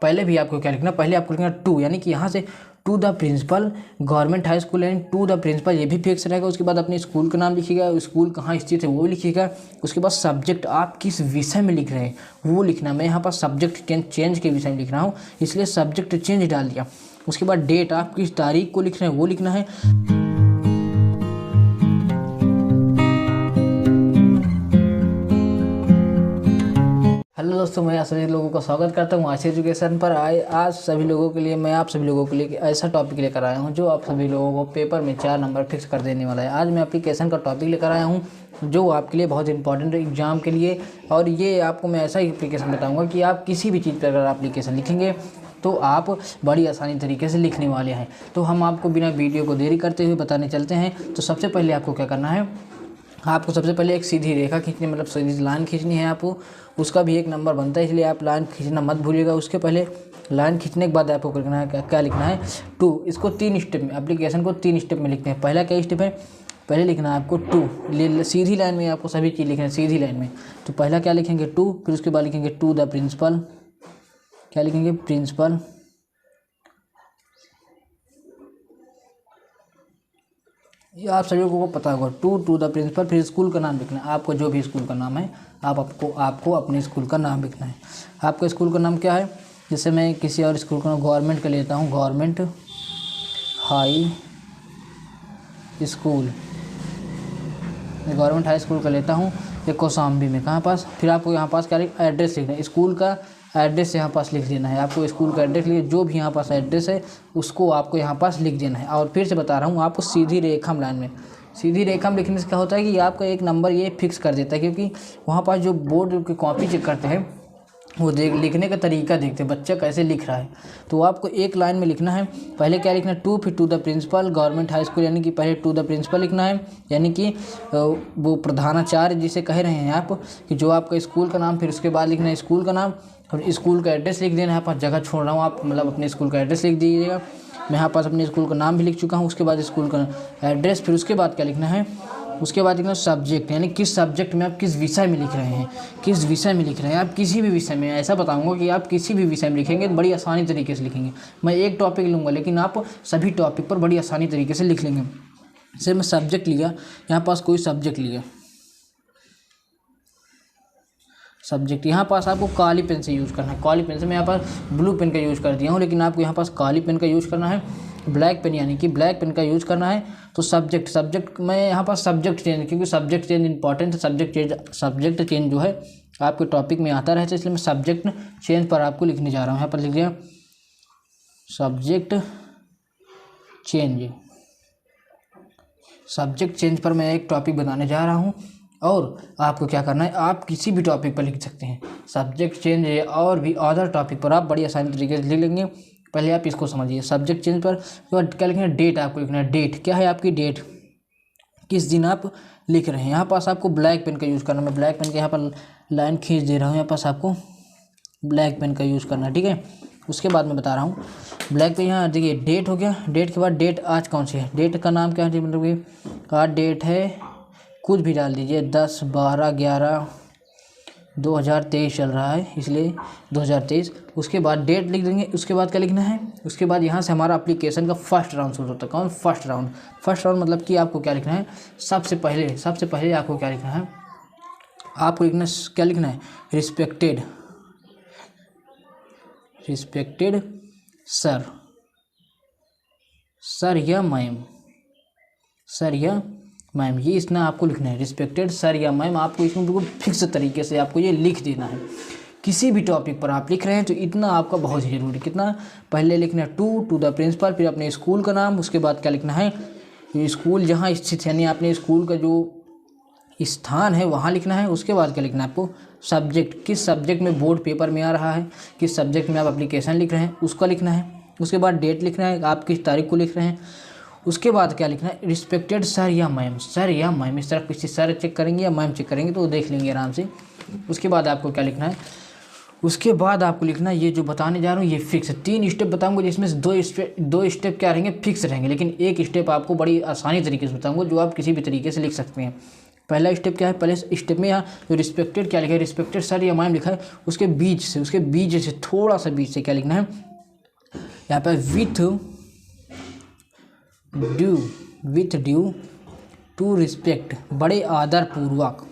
पहले भी आपको क्या लिखना, पहले आपको लिखना टू, यानी कि यहाँ से to the principal government high school, यानी टू द प्रिंसिपल ये भी फिक्स रहेगा। उसके बाद अपने स्कूल का नाम लिखिएगा, स्कूल कहाँ स्थित है वो लिखिएगा। उसके बाद सब्जेक्ट आप किस विषय में लिख रहे हैं वो लिखना। मैं यहाँ पर सब्जेक्ट चेंज के विषय में लिख रहा हूँ, इसलिए सब्जेक्ट चेंज डाल दिया। उसके बाद डेट, आप किस तारीख को लिख रहे हैं वो लिखना है। हेलो दोस्तों, मैं आप सभी लोगों का स्वागत करता हूँ आशी एजुकेशन पर। आज सभी लोगों के लिए मैं आप सभी लोगों के लिए ऐसा टॉपिक लेकर आया हूँ जो आप सभी लोगों को पेपर में 4 नंबर फिक्स कर देने वाला है। आज मैं एप्लीकेशन का टॉपिक लेकर आया हूँ जो आपके लिए बहुत इंपॉर्टेंट है एग्जाम के लिए। और ये आपको मैं ऐसा एप्लीकेशन बताऊँगा कि आप किसी भी चीज़ पर अगर एप्लीकेशन लिखेंगे तो आप बड़ी आसानी तरीके से लिखने वाले हैं। तो हम आपको बिना वीडियो को देरी करते हुए बताने चलते हैं। तो सबसे पहले आपको क्या करना है, आपको सबसे पहले एक सीधी रेखा खींचनी, मतलब सीधी लाइन खींचनी है आपको। उसका भी एक नंबर बनता है, इसलिए आप लाइन खींचना मत भूलिएगा। उसके पहले लाइन खींचने के बाद आपको करना है क्या लिखना है, टू। इसको 3 स्टेप में, एप्लीकेशन को 3 स्टेप में लिखते हैं। पहला क्या स्टेप है, पहले लिखना है आपको टू, सीधी लाइन में आपको सभी चीज़ लिखना है सीधी लाइन में। तो पहला क्या लिखेंगे, टू, फिर उसके बाद लिखेंगे टू द प्रिंसिपल, क्या लिखेंगे, प्रिंसिपल। ये आप सभी लोगों को पता होगा, टू द प्रिंसिपल। फिर स्कूल का नाम लिखना है आपको, जो भी स्कूल का नाम है आपको अपने स्कूल का नाम लिखना है। आपका स्कूल का नाम क्या है, जैसे मैं किसी और स्कूल का गवर्नमेंट का लेता हूँ, गवर्नमेंट हाई स्कूल, मैं गवर्नमेंट हाई स्कूल का लेता हूँ ये कौशाम्बी में, कहाँ पास। फिर आपको यहाँ पास क्या एड्रेस लिखना है, स्कूल का एड्रेस यहाँ पास लिख देना है। आपको स्कूल का एड्रेस लिख, जो भी यहाँ पास एड्रेस है उसको आपको यहाँ पास लिख देना है। और फिर से बता रहा हूँ आपको सीधी रेखा में लाइन में, सीधी रेखा में लिखने से क्या होता है कि आपका एक नंबर ये फिक्स कर देता है, क्योंकि वहाँ पास जो बोर्ड की कॉपी चेक करते हैं वो लिखने का तरीका देखते हैं बच्चा कैसे लिख रहा है। तो आपको एक लाइन में लिखना है, पहले क्या लिखना है, टू, फिर to the principal government high school, यानी कि पहले टू द प्रिंसिपल लिखना है, यानी कि वो प्रधानाचार्य जिसे कह रहे हैं आप, कि जो आपका स्कूल का नाम। फिर उसके बाद लिखना है स्कूल का नाम और स्कूल का एड्रेस लिख देना है। यहाँ पर जगह छोड़ रहा हूँ, आप मतलब अपने स्कूल का एड्रेस लिख दीजिएगा। मैं यहाँ पास अपने स्कूल का नाम भी लिख चुका हूँ, उसके बाद स्कूल का एड्रेस। फिर उसके बाद क्या लिखना है, उसके बाद लिखना सब्जेक्ट, यानी किस सब्जेक्ट में आप किस विषय में लिख रहे हैं, किस विषय में लिख रहे हैं आप। किसी भी विषय में, ऐसा बताऊंगा कि आप किसी भी विषय में लिखेंगे तो बड़ी आसानी तरीके से लिखेंगे। मैं एक टॉपिक लूँगा लेकिन आप सभी टॉपिक पर बड़ी आसानी तरीके से लिख लेंगे। जैसे मैं सब्जेक्ट लिया, यहाँ पास कोई सब्जेक्ट लिया, सब्जेक्ट, यहाँ पास आपको काली पेन से यूज़ करना है। काली पेन से, मैं यहाँ पास ब्लू पेन का यूज़ कर दिया हूँ, लेकिन आपको यहाँ पास काली पेन का यूज़ करना है, ब्लैक पेन यानी कि ब्लैक पेन का यूज़ करना है। तो सब्जेक्ट मैं यहाँ पास सब्जेक्ट चेंज, क्योंकि सब्जेक्ट चेंज इंपॉर्टेंट है। सब्जेक्ट चेंज जो है आपके टॉपिक में आता रहता है, इसलिए मैं सब्जेक्ट चेंज पर आपको लिखने जा रहा हूँ। यहाँ पर लिख दिया सब्जेक्ट चेंज। सब्जेक्ट चेंज पर मैं एक टॉपिक बनाने जा रहा हूँ और आपको क्या करना है, आप किसी भी टॉपिक पर लिख सकते हैं। सब्जेक्ट चेंज है और भी अदर टॉपिक पर आप बड़ी आसानी तरीके से लिख लेंगे। पहले आप इसको समझिए, सब्जेक्ट चेंज पर क्या लिखना है, डेट आपको लिखना है। डेट क्या है आपकी, डेट किस दिन आप लिख रहे हैं। यहाँ पास आपको ब्लैक पेन का यूज़ करना है। मैं ब्लैक पेन के यहाँ पर लाइन खींच दे रहा हूँ, यहाँ पास आपको ब्लैक पेन का यूज़ करना है, ठीक है। उसके बाद मैं बता रहा हूँ, ब्लैक पेन यहाँ देखिए, डेट हो गया। डेट के बाद डेट आज कौन सी है, डेट का नाम क्या है, मतलब कि आज डेट है, कुछ भी डाल दीजिए, 10/12/11/2023 चल रहा है, इसलिए 2023। उसके बाद डेट लिख देंगे। उसके बाद क्या लिखना है, उसके बाद यहाँ से हमारा एप्लीकेशन का फर्स्ट राउंड शुरू होता है। कौन, फर्स्ट राउंड। फर्स्ट राउंड मतलब कि आपको क्या लिखना है, सबसे पहले आपको क्या लिखना है, आपको लिखना क्या लिखना है, रिस्पेक्टेड सर या मैम, ये इतना आपको लिखना है, रिस्पेक्टेड सर या मैम। आपको इसमें बिल्कुल फिक्स तरीके से आपको ये लिख देना है। किसी भी टॉपिक पर आप लिख रहे हैं तो इतना आपका बहुत ही जरूरी। कितना, पहले लिखना है टू द प्रिंसिपल, फिर अपने स्कूल का नाम। उसके बाद क्या लिखना है, स्कूल जहाँ स्थित है, यानी अपने स्कूल का जो स्थान है वहाँ लिखना है। उसके बाद क्या लिखना है आपको, सब्जेक्ट, किस सब्जेक्ट में बोर्ड पेपर में आ रहा है, किस सब्जेक्ट में आप एप्लीकेशन लिख रहे हैं उसका लिखना है। उसके बाद डेट लिखना है, आप किस तारीख को लिख रहे हैं। उसके बाद क्या लिखना है, रिस्पेक्टेड सर या मैम। इस तरह किसी सर चेक करेंगे या मैम चेक करेंगे तो वो देख लेंगे आराम से। उसके बाद आपको क्या लिखना है, उसके बाद आपको लिखना है, ये जो बताने जा रहा हूँ ये फिक्स है। 3 स्टेप बताऊंगा जिसमें से दो स्टेप क्या रहेंगे, फिक्स रहेंगे, लेकिन एक स्टेप आपको बड़ी आसानी तरीके से बताऊंगा जो आप किसी भी तरीके से लिख सकते हैं। पहला स्टेप क्या है, पहले स्टेप में यहाँ जो रिस्पेक्टेड क्या लिखा है, रिस्पेक्टेड सर या मैम लिखा है, उसके बीच से थोड़ा सा बीच से क्या लिखना है, यहाँ पर विथ ड्यू टू रिस्पेक्ट, बड़े आदर पूर्वक,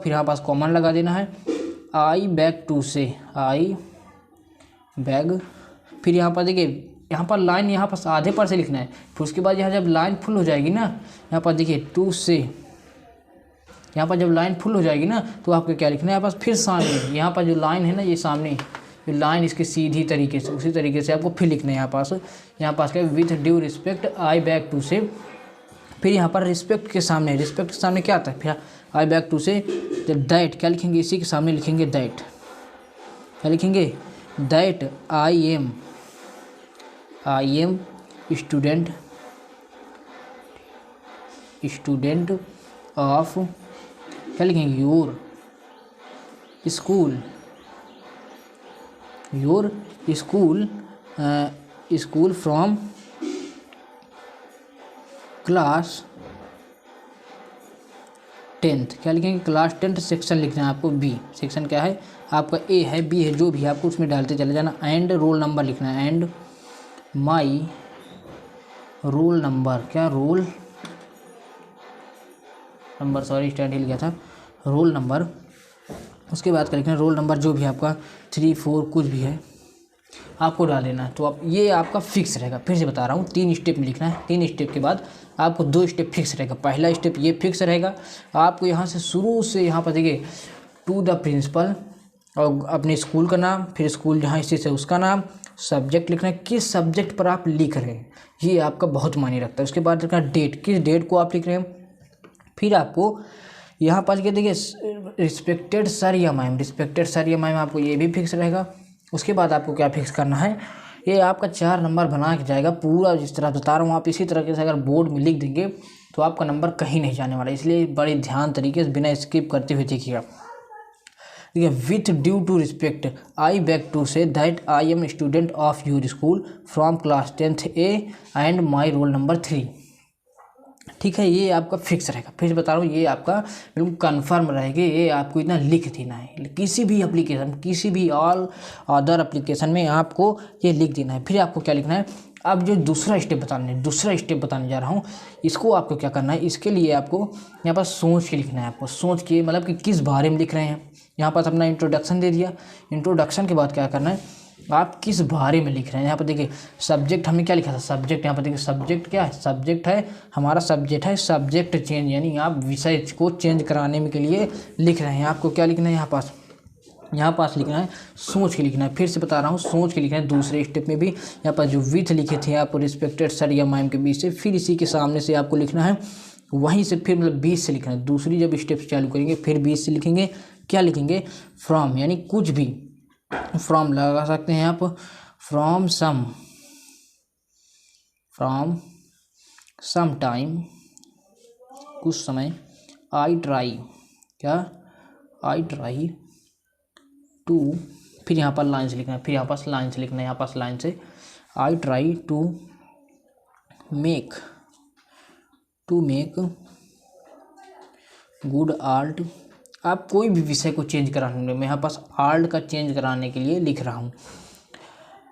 फिर यहाँ पास कॉमन लगा देना है, आई बैग टू से, आई बैग, फिर यहाँ पर देखिए यहाँ पर लाइन यहाँ पर आधे पर से लिखना है, फिर उसके बाद यहाँ जब लाइन फुल हो जाएगी ना, यहाँ पर देखिए टू से, यहाँ पर जब लाइन फुल हो जाएगी ना तो आपको क्या लिखना है, यहाँ पर फिर सामने यहाँ पर जो लाइन है ना, ये सामने जो लाइन इसकी सीधी तरीके से उसी तरीके से आपको फिर लिखना है। यहाँ पास क्या with due respect I beg to say, फिर यहाँ पर रिस्पेक्ट के सामने क्या आता है, फिर I beg to say that क्या लिखेंगे, इसी के सामने लिखेंगे दैट, क्या लिखेंगे, that I am student of, क्या लिखेंगे, your school from class 10th, क्या लिखेंगे, क्लास 10th सेक्शन लिखना है आपको, बी सेक्शन क्या है आपका, ए है बी है जो भी है आपको उसमें डालते चले जाना, एंड रोल नंबर लिखना है, एंड माई रोल नंबर, क्या रोल नंबर, सॉरी स्टैंड हिल गया था, रोल नंबर, उसके बाद क्या लिखना है, रोल नंबर जो भी आपका 3 4 कुछ भी है आपको डाल देना है। तो आप ये आपका फिक्स रहेगा, फिर से बता रहा हूँ 3 स्टेप में लिखना है, 3 स्टेप के बाद आपको 2 स्टेप फिक्स रहेगा। पहला स्टेप ये फिक्स रहेगा, आपको यहाँ से शुरू से यहाँ पर देखिए टू द प्रिंसिपल और अपने स्कूल का नाम, फिर स्कूल जहाँ स्थित है उसका नाम, सब्जेक्ट लिखना है, किस सब्जेक्ट पर आप लिख रहे हैं ये आपका बहुत मायने रखता है। उसके बाद लिखना डेट, किस डेट को आप लिख रहे हैं, फिर आपको यहाँ पर देखिए रिस्पेक्टेड सर या मैम, आपको ये भी फिक्स रहेगा। उसके बाद आपको क्या फिक्स करना है, ये आपका 4 नंबर बना के जाएगा पूरा, जिस तरह बता रहा हूँ आप इसी तरीके से अगर बोर्ड में लिख देंगे तो आपका नंबर कहीं नहीं जाने वाला, इसलिए बड़े ध्यान तरीके से बिना स्किप करते हुए देखिएगा। देखिए with due to respect I beg to say that I am student of your school from class 10th A and my roll number 3, ठीक है, ये आपका फिक्स रहेगा। फिर बता रहा हूँ ये आपका बिल्कुल कन्फर्म रहेगा, ये आपको इतना लिख देना है, किसी भी एप्लीकेशन, किसी भी ऑल अदर एप्लीकेशन में आपको ये लिख देना है। फिर आपको क्या लिखना है, अब जो दूसरा स्टेप बताने जा रहा हूँ, इसको आपको क्या करना है, इसके लिए आपको यहाँ पर सोच के लिखना है, आपको सोच के मतलब कि किस बारे में लिख रहे हैं। यहाँ पर अपना इंट्रोडक्शन दे दिया, इंट्रोडक्शन के बाद क्या करना है, आप किस बारे में लिख रहे हैं। यहाँ पर देखिए सब्जेक्ट हमने क्या लिखा था, सब्जेक्ट, यहाँ पर देखिए सब्जेक्ट क्या है, सब्जेक्ट है हमारा, सब्जेक्ट है सब्जेक्ट चेंज, यानी आप विषय को चेंज कराने के लिए लिख रहे हैं। आपको क्या लिखना है, यहाँ पास लिखना है, सोच के लिखना है। फिर से बता रहा हूँ सोच के लिखना है। दूसरे स्टेप में भी यहाँ पर जो विथ लिखे थे आपको रिस्पेक्टेड सर या मैम के बीच से, फिर इसी के सामने से आपको लिखना है, वहीं से फिर मतलब 20 से लिखना है। दूसरी जब स्टेप चालू करेंगे फिर 20 से लिखेंगे, क्या लिखेंगे, फ्रॉम, यानी कुछ भी, फ्रॉम लगा सकते हैं आप, फ्रॉम सम टाइम, कुछ समय, आई ट्राई टू, फिर यहाँ पर लाइन से लिखना है, यहाँ पास लाइन से I try to make good art. आप कोई भी विषय को चेंज कराने में, मैं यहाँ पास आर्ट का चेंज कराने के लिए लिख रहा हूँ,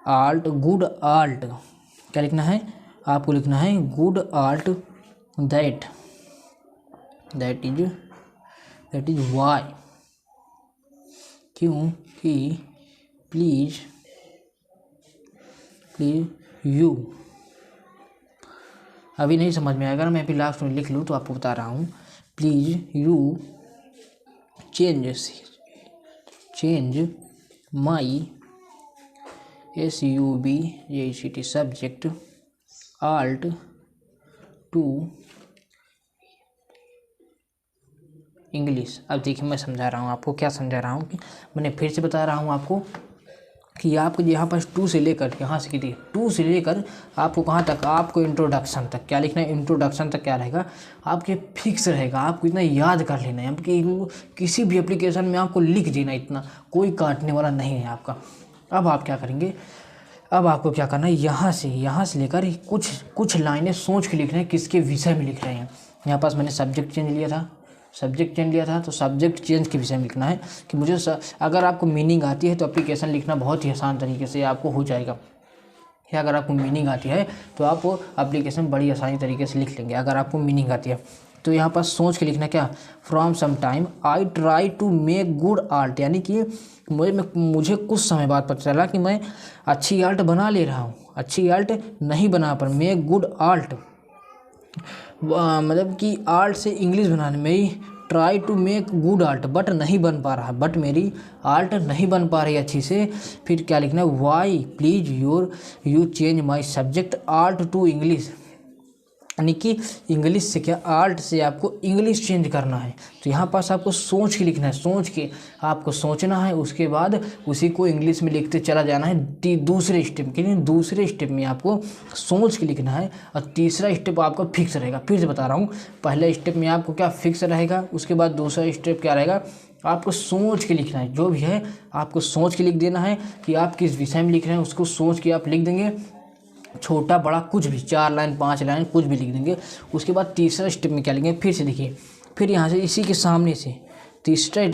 आर्ट, गुड आर्ट, क्या लिखना है आपको, लिखना है good art that is why, क्योंकि प्लीज यू, अभी नहीं समझ में आएगा, मैं अभी लास्ट में लिख लूँ तो आपको बता रहा हूँ, please you change my SUBJECT subject art to English. अब देखिए मैं समझा रहा हूँ आपको, क्या समझा रहा हूँ कि मैंने फिर से बता रहा हूँ आपको कि आपको यहाँ पर 2 से लेकर, यहाँ से देखिए 2 से लेकर आपको कहाँ तक, आपको इंट्रोडक्शन तक क्या लिखना है, इंट्रोडक्शन तक क्या रहेगा आपके फिक्स रहेगा। आपको इतना याद कर लेना है, आपकी किसी भी एप्लीकेशन में आपको लिख देना, इतना कोई काटने वाला नहीं है आपका। अब आप क्या करेंगे, अब आपको क्या करना है, यहाँ से लेकर कुछ लाइनें सोच के लिखना है, किसके विषय में लिख रहे हैं। यहाँ पास मैंने सब्जेक्ट चेंज लिया था, तो सब्जेक्ट चेंज के विषय में लिखना है कि मुझे अगर आपको मीनिंग आती है तो एप्लीकेशन लिखना बहुत ही आसान तरीके से आपको हो जाएगा। या अगर आपको मीनिंग आती है तो आप एप्लीकेशन बड़ी आसानी तरीके से लिख लेंगे अगर आपको मीनिंग आती है। तो यहाँ पर सोच के लिखना क्या, from some time I try to make good art, यानी कि मुझे कुछ समय बाद पता चला कि मैं अच्छी आर्ट बना ले रहा हूँ, अच्छी आर्ट नहीं बना पर मेक गुड आर्ट मतलब कि आर्ट से इंग्लिश बनाने में try to make good art but नहीं बन पा रहा, बट मेरी आर्ट नहीं बन पा रही अच्छी से। फिर क्या लिखना है, why please you change my subject art to English, यानी कि इंग्लिश से क्या आर्ट से आपको इंग्लिश चेंज करना है। तो यहाँ पास आपको सोच के लिखना है, सोच के आपको सोचना है, उसके बाद उसी को इंग्लिश में लिखते चला जाना है दूसरे स्टेप के लिए। दूसरे स्टेप में आपको सोच के लिखना है और तीसरा स्टेप आपका फिक्स रहेगा। फिर से बता रहा हूँ, पहले स्टेप में आपको क्या फिक्स रहेगा, उसके बाद दूसरा स्टेप क्या रहेगा, आपको सोच के लिखना है। जो भी है आपको सोच के लिख देना है कि आप किस विषय में लिख रहे हैं, उसको सोच के आप लिख देंगे, छोटा बड़ा कुछ भी, 4 लाइन 5 लाइन कुछ भी लिख देंगे। उसके बाद तीसरा स्टेप में क्या लिखेंगे, फिर से देखिए, फिर यहाँ से इसी के सामने से तीसरा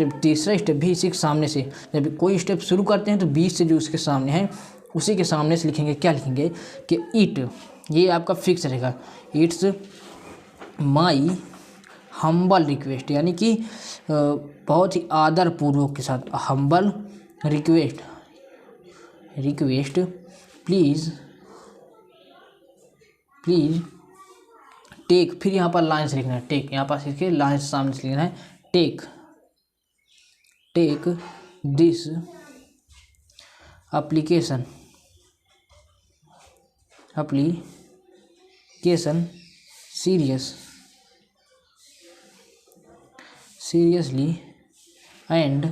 स्टेप भी इसी के सामने से, जब कोई स्टेप शुरू करते हैं तो बीच से जो उसके सामने है उसी के सामने से लिखेंगे। क्या लिखेंगे कि इट, ये आपका फिक्स रहेगा, इट्स माई हम्बल रिक्वेस्ट, यानी कि बहुत ही आदर पूर्वक के साथ, हम्बल रिक्वेस्ट प्लीज़ टेक, फिर यहाँ पर लाइन्स लिखना है, टेक, यहाँ पास इसके लाइन्स सामने से लिखना है, take this application seriously and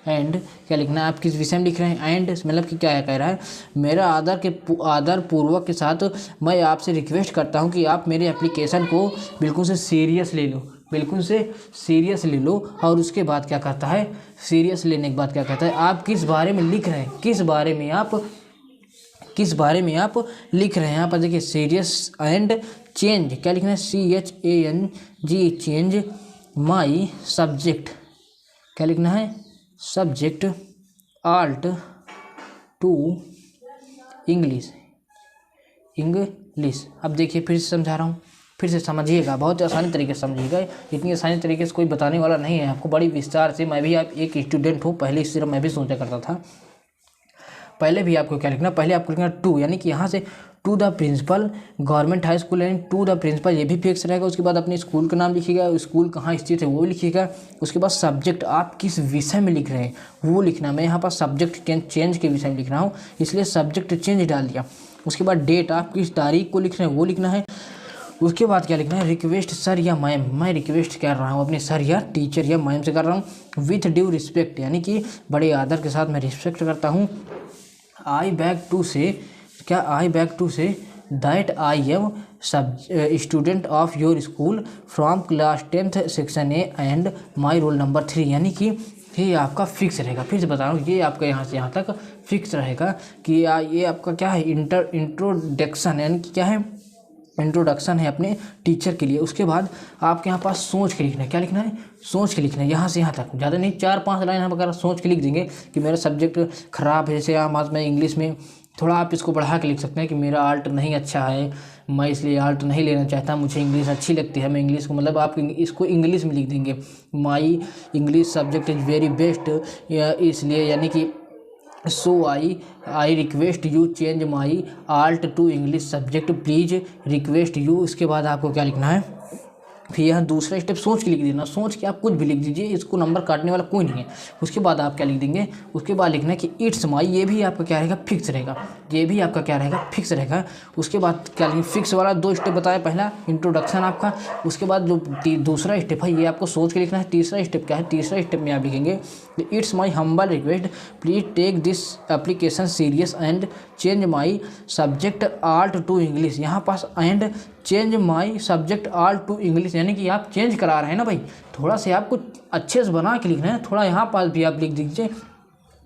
क्या लिखना है, आप किस विषय में लिख रहे हैं, एंड मतलब कि क्या कह रहा है, मेरा आदर पूर्वक के साथ मैं आपसे रिक्वेस्ट करता हूं कि आप मेरे एप्लीकेशन को बिल्कुल से सीरियस ले लो। और उसके बाद क्या कहता है, सीरियस लेने के बाद क्या कहता है, आप किस बारे में लिख रहे हैं, किस बारे में आप लिख रहे हैं। यहाँ पर देखिए सीरियस एंड चेंज, क्या लिखना है, CHANG, चेंज माई सब्जेक्ट, क्या लिखना है, सब्जेक्ट आर्ट टू इंग्लिश। अब देखिए फिर से समझा रहा हूँ, फिर से समझिएगा, बहुत आसानी तरीके से समझिएगा, इतनी आसानी तरीके से कोई बताने वाला नहीं है आपको, बड़ी विस्तार से। मैं भी आप एक स्टूडेंट हूँ, पहले इस तरह मैं भी सोचा करता था। पहले भी आपको क्या लिखना, पहले आपको लिखना टू, यानी कि यहाँ से to the principal government high school, यानी टू द प्रिंसिपल, ये भी फिक्स रहेगा। उसके बाद अपने स्कूल का नाम लिखिएगा, स्कूल कहाँ स्थित है वो लिखिएगा। उसके बाद सब्जेक्ट, आप किस विषय में लिख रहे हैं वो लिखना। मैं यहाँ पर सब्जेक्ट चेंज के विषय में लिख रहा हूँ, इसलिए सब्जेक्ट चेंज डाल दिया। उसके बाद डेट, आप किस तारीख को लिख रहे हैं वो लिखना है। उसके बाद क्या लिखना है, रिक्वेस्ट सर या मैम, मैं रिक्वेस्ट कर रहा हूँ अपने सर या टीचर या मैम से कर रहा हूँ। विथ ड्यू रिस्पेक्ट, यानी कि बड़े आदर के साथ मैं रिस्पेक्ट करता हूँ। I beg to say that I am student of your school from class 10th section A and my roll number 3, यानी कि ये आपका फिक्स रहेगा। फिर से बता रहा हूँ, ये आपका यहाँ से यहाँ तक फिक्स रहेगा कि ये आपका क्या है, इंट्रोडक्शन, यानी कि क्या है, इंट्रोडक्शन है अपने टीचर के लिए। उसके बाद आपके यहाँ पास सोच के लिखना है, क्या लिखना है, सोच के लिखना है, यहाँ से यहाँ तक, ज़्यादा नहीं, 4-5 लाइन हम अगर सोच के लिख देंगे कि मेरा सब्जेक्ट ख़राब है, जैसे आज मैं इंग्लिश में, थोड़ा आप इसको बढ़ा के लिख सकते हैं कि मेरा आर्ट नहीं अच्छा है, मैं इसलिए आर्ट नहीं लेना चाहता, मुझे इंग्लिश अच्छी लगती है, मैं इंग्लिश को, मतलब आप इसको इंग्लिश में लिख देंगे, my English subject is very best, इसलिए, यानी कि so I request you change my art to English subject, please request you. इसके बाद आपको क्या लिखना है, फिर यहाँ दूसरा स्टेप सोच के लिख देना, सोच के आप कुछ भी लिख दीजिए, इसको नंबर काटने वाला कोई नहीं है। उसके बाद आप क्या लिख देंगे, उसके बाद लिखना है कि इट्स माई, ये भी आपका क्या रहेगा, फिक्स रहेगा, ये भी आपका क्या रहेगा, फिक्स रहेगा। उसके बाद क्या लिखेंगे, फिक्स वाला 2 स्टेप बताया, पहला इंट्रोडक्शन आपका, उसके बाद जो दूसरा स्टेप है ये आपको सोच के लिखना है। तीसरा स्टेप क्या है, तीसरा स्टेप में आप लिखेंगे it's my humble request please take this application serious and change my subject art to English. यहाँ पास and change my subject art to English, यानी कि आप चेंज करा रहे हैं ना भाई, थोड़ा से आपको अच्छे से बना के लिखना है, थोड़ा यहाँ पास भी आप लिख दीजिए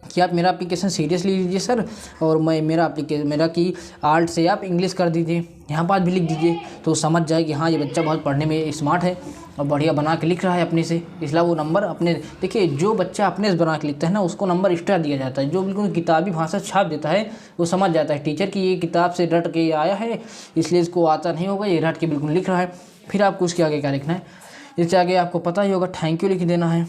कि आप मेरा एप्लीकेशन सीरियसली लीजिए सर, और मेरा कि आर्ट से आप इंग्लिश कर दीजिए, यहाँ पास भी लिख दीजिए, तो समझ जाए कि हाँ ये बच्चा बहुत पढ़ने में स्मार्ट है और बढ़िया बना के लिख रहा है अपने से, इसलिए वो नंबर अपने। देखिए जो बच्चा अपने से बना के लिखता है ना उसको नंबर एक्स्ट्रा दिया जाता है, जो बिल्कुल किताबी भाषा छाप देता है वो समझ जाता है टीचर की ये किताब से रट के आया है, इसलिए इसको आता नहीं होगा, ये रट के बिल्कुल लिख रहा है। फिर आपको उसके आगे क्या लिखना है, इसके आगे आपको पता ही होगा थैंक यू लिख देना है,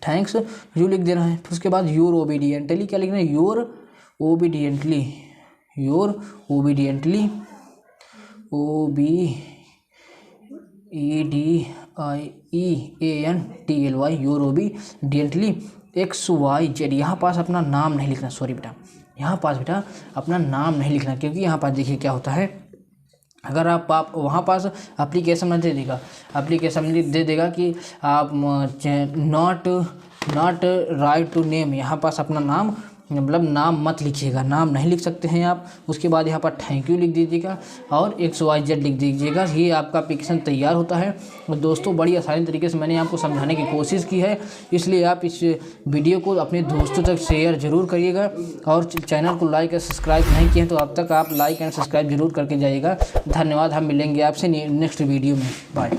थैंक्स यू लिख देना है। फिर उसके बाद योर ओबीडियंटली क्या लिखना है, your obediently, your obediently, OBEDIENTLY, your obediently XYZ। यहाँ पास अपना नाम नहीं लिखना, सॉरी बेटा, यहाँ पास बेटा अपना नाम नहीं लिखना, क्योंकि यहाँ पास देखिए क्या होता है, अगर आप वहाँ पास एप्लीकेशन में दे देगा, एप्लीकेशन में दे देगा कि आप नॉट राइट टू नेम, यहाँ पास अपना नाम मतलब नाम मत लिखिएगा, नाम नहीं लिख सकते हैं आप। उसके बाद यहाँ पर थैंक यू लिख दीजिएगा और XYZ लिख दीजिएगा, ये आपका एप्लीकेशन तैयार होता है। और दोस्तों बड़ी आसानी तरीके से मैंने आपको समझाने की कोशिश की है, इसलिए आप इस वीडियो को अपने दोस्तों तक शेयर जरूर करिएगा, और चैनल को लाइक और सब्सक्राइब नहीं किए तो अब तक आप लाइक एंड सब्सक्राइब जरूर करके जाइएगा। धन्यवाद, हम मिलेंगे आपसे नेक्स्ट वीडियो में, बाय।